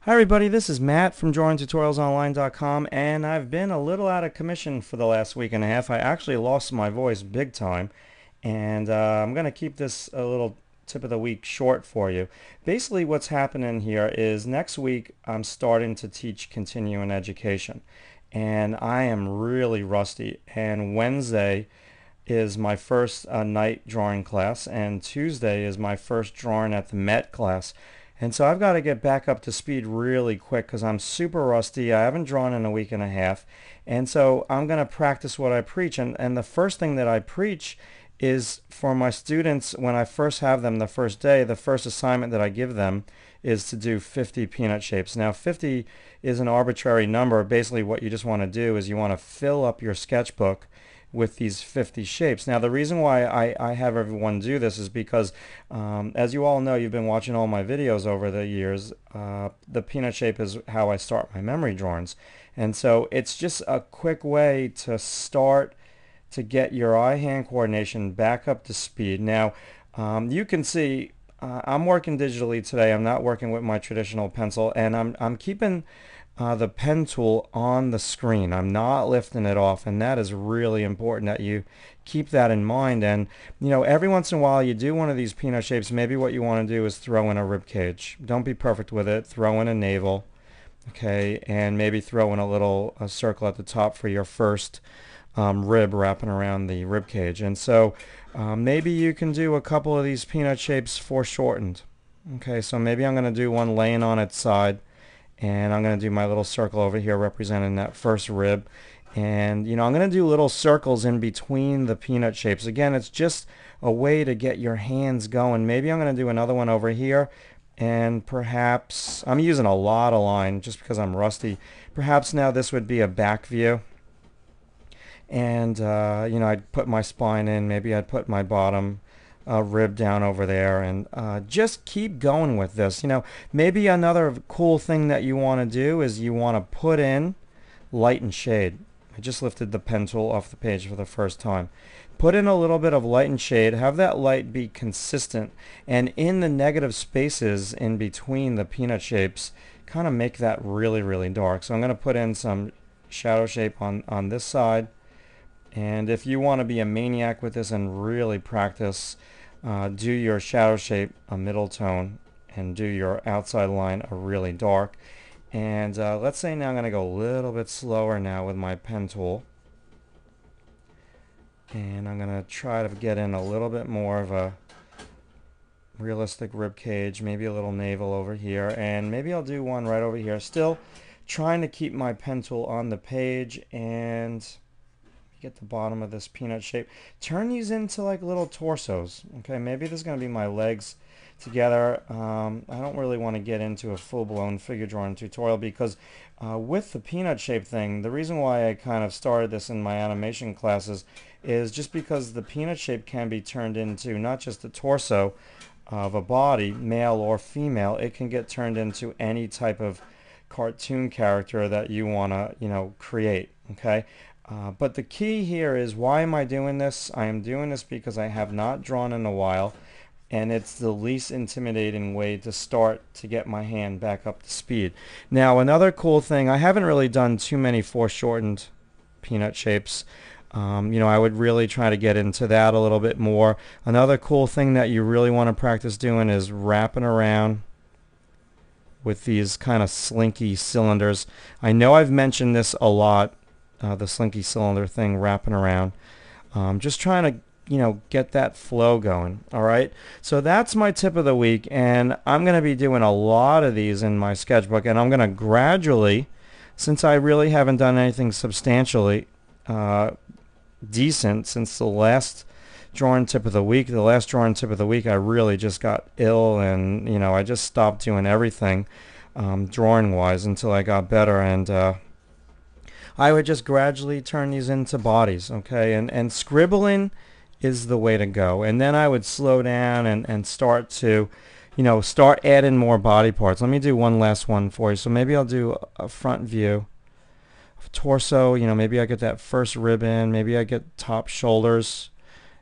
Hi everybody, this is Matt from DrawingTutorialsOnline.com, and I've been a little out of commission for the last week and a half. I actually lost my voice big time, and I'm going to keep this a little tip of the week short for you. Basically what's happening here is next week I'm starting to teach continuing education, and I am really rusty, and Wednesday is my first night drawing class, and Tuesday is my first drawing at the Met class. And so I've got to get back up to speed really quick because I'm super rusty. I haven't drawn in a week and a half. And so I'm going to practice what I preach. And the first thing that I preach is for my students when I first have them the first day, the first assignment that I give them is to do 50 peanut shapes. Now 50 is an arbitrary number. Basically what you just want to do is you want to fill up your sketchbook with these 50 shapes. Now the reason why I have everyone do this is because as you all know, you've been watching all my videos over the years, the peanut shape is how I start my memory drawings. And so it's just a quick way to start to get your eye-hand coordination back up to speed. Now you can see I'm working digitally today. I'm not working with my traditional pencil, and I'm keeping the pen tool on the screen. I'm not lifting it off, and that is really important that you keep that in mind. And you know, every once in a while you do one of these peanut shapes, maybe what you want to do is throw in a rib cage. Don't be perfect with it. Throw in a navel, okay, and maybe throw in a circle at the top for your first rib wrapping around the rib cage. And so maybe you can do a couple of these peanut shapes foreshortened. Okay, so maybe I'm going to do one laying on its side, and I'm going to do my little circle over here representing that first rib. And you know, I'm going to do little circles in between the peanut shapes. Again, it's just a way to get your hands going. Maybe I'm going to do another one over here, and perhaps I'm using a lot of line just because I'm rusty. Perhaps now this would be a back view, and you know, I'd put my spine in, maybe I'd put my bottom rib down over there, and just keep going with this. You know, maybe another cool thing that you want to do is you want to put in light and shade. I just lifted the pen tool off the page for the first time. Put in a little bit of light and shade, have that light be consistent, and in the negative spaces in between the peanut shapes, kind of make that really, really dark. So I'm going to put in some shadow shape on this side. And if you want to be a maniac with this and really practice, do your shadow shape a middle tone and do your outside line a really dark. And let's say now I'm going to go a little bit slower now with my pen tool. And I'm going to try to get in a little bit more of a realistic rib cage, maybe a little navel over here, and maybe I'll do one right over here. Still trying to keep my pen tool on the page, and get the bottom of this peanut shape. Turn these into like little torsos. Okay, maybe this is going to be my legs together. I don't really want to get into a full-blown figure drawing tutorial because with the peanut shape thing, the reason why I kind of started this in my animation classes is just because the peanut shape can be turned into not just the torso of a body, male or female. It can get turned into any type of cartoon character that you want to, you know, create. Okay. But the key here is, why am I doing this? I am doing this because I have not drawn in a while, and it's the least intimidating way to start to get my hand back up to speed. Now another cool thing, I haven't really done too many foreshortened peanut shapes. You know, I would really try to get into that a little bit more. Another cool thing that you really want to practice doing is wrapping around with these kind of slinky cylinders. I know I've mentioned this a lot. The slinky cylinder thing, wrapping around. Just trying to, you know, get that flow going. Alright, so that's my tip of the week, and I'm going to be doing a lot of these in my sketchbook, and I'm going to gradually, since I really haven't done anything substantially decent since the last drawing tip of the week. The last drawing tip of the week, I really just got ill, and you know, I just stopped doing everything drawing wise until I got better, and I would just gradually turn these into bodies, okay? And scribbling is the way to go. And then I would slow down and start to, you know, start adding more body parts. Let me do one last one for you. So maybe I'll do a front view of torso. You know, maybe I get that first rib in. Maybe I get top shoulders.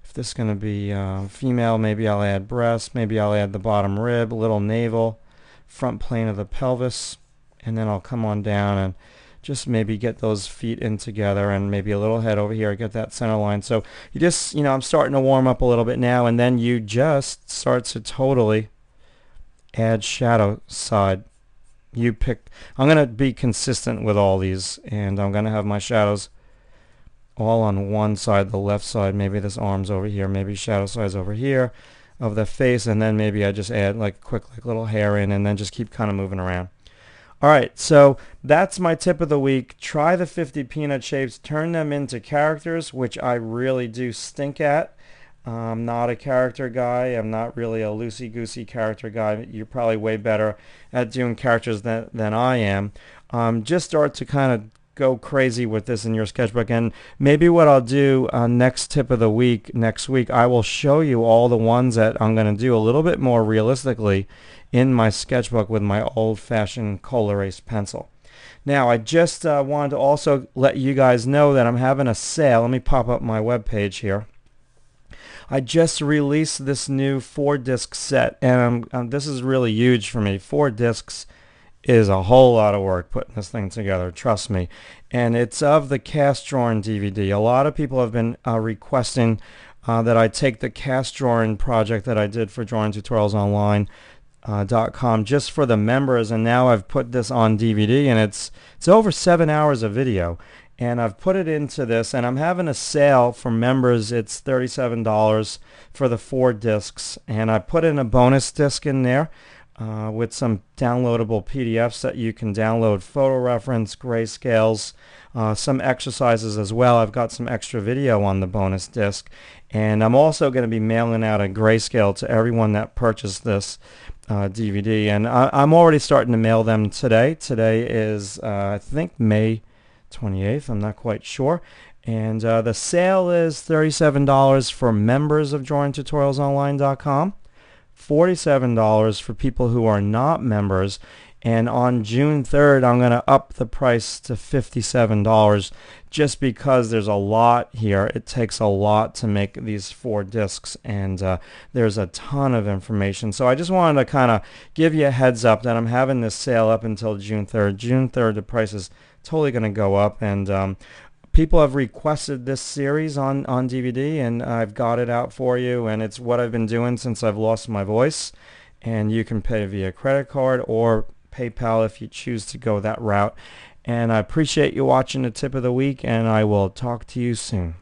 If this is going to be female, maybe I'll add breast. Maybe I'll add the bottom rib, little navel, front plane of the pelvis. and then I'll come on down and just maybe get those feet in together, and maybe a little head over here, get that center line. So you just, I'm starting to warm up a little bit now, and then you just start to totally add shadow side. You pick, I'm going to be consistent with all these, and I'm going to have my shadows all on one side, the left side. Maybe this arm's over here, maybe shadow side's over here of the face, and then maybe I just add like quick like little hair in, and then just keep kind of moving around. Alright, so that's my tip of the week. Try the 50 peanut shapes, turn them into characters, which I really do stink at. I'm not a character guy. I'm not really a loosey-goosey character guy. You're probably way better at doing characters than I am. Just start to kind of go crazy with this in your sketchbook, and maybe what I'll do next tip of the week, next week, I will show you all the ones that I'm going to do a little bit more realistically in my sketchbook with my old-fashioned coal erase pencil. Now, I just wanted to also let you guys know that I'm having a sale. Let me pop up my web page here. I just released this new 4-disc set, and this is really huge for me. 4 discs is a whole lot of work putting this thing together, trust me. And it's of the cast drawing DVD. A lot of people have been requesting that I take the cast drawing project that I did for Drawing Tutorials Online.com just for the members, and now I've put this on DVD, and it's over 7 hours of video, and I've put it into this, and I'm having a sale for members. It's $37 for the 4 discs, and I put in a bonus disc in there with some downloadable PDFs that you can download, photo reference, grayscales, some exercises as well. I've got some extra video on the bonus disc, and I'm also going to be mailing out a grayscale to everyone that purchased this DVD, and I'm already starting to mail them today. Today is I think May 28th, I'm not quite sure, and the sale is $37 for members of DrawingTutorialsOnline.com, $47 for people who are not members, and on June 3rd I'm going to up the price to $57 just because there's a lot here. It takes a lot to make these 4 discs, and there's a ton of information. So I just wanted to kind of give you a heads up that I'm having this sale up until June 3rd. June 3rd the price is totally going to go up, and people have requested this series on DVD, and I've got it out for you, and it's what I've been doing since I've lost my voice. And you can pay via credit card or PayPal if you choose to go that route. And I appreciate you watching the tip of the week, and I will talk to you soon.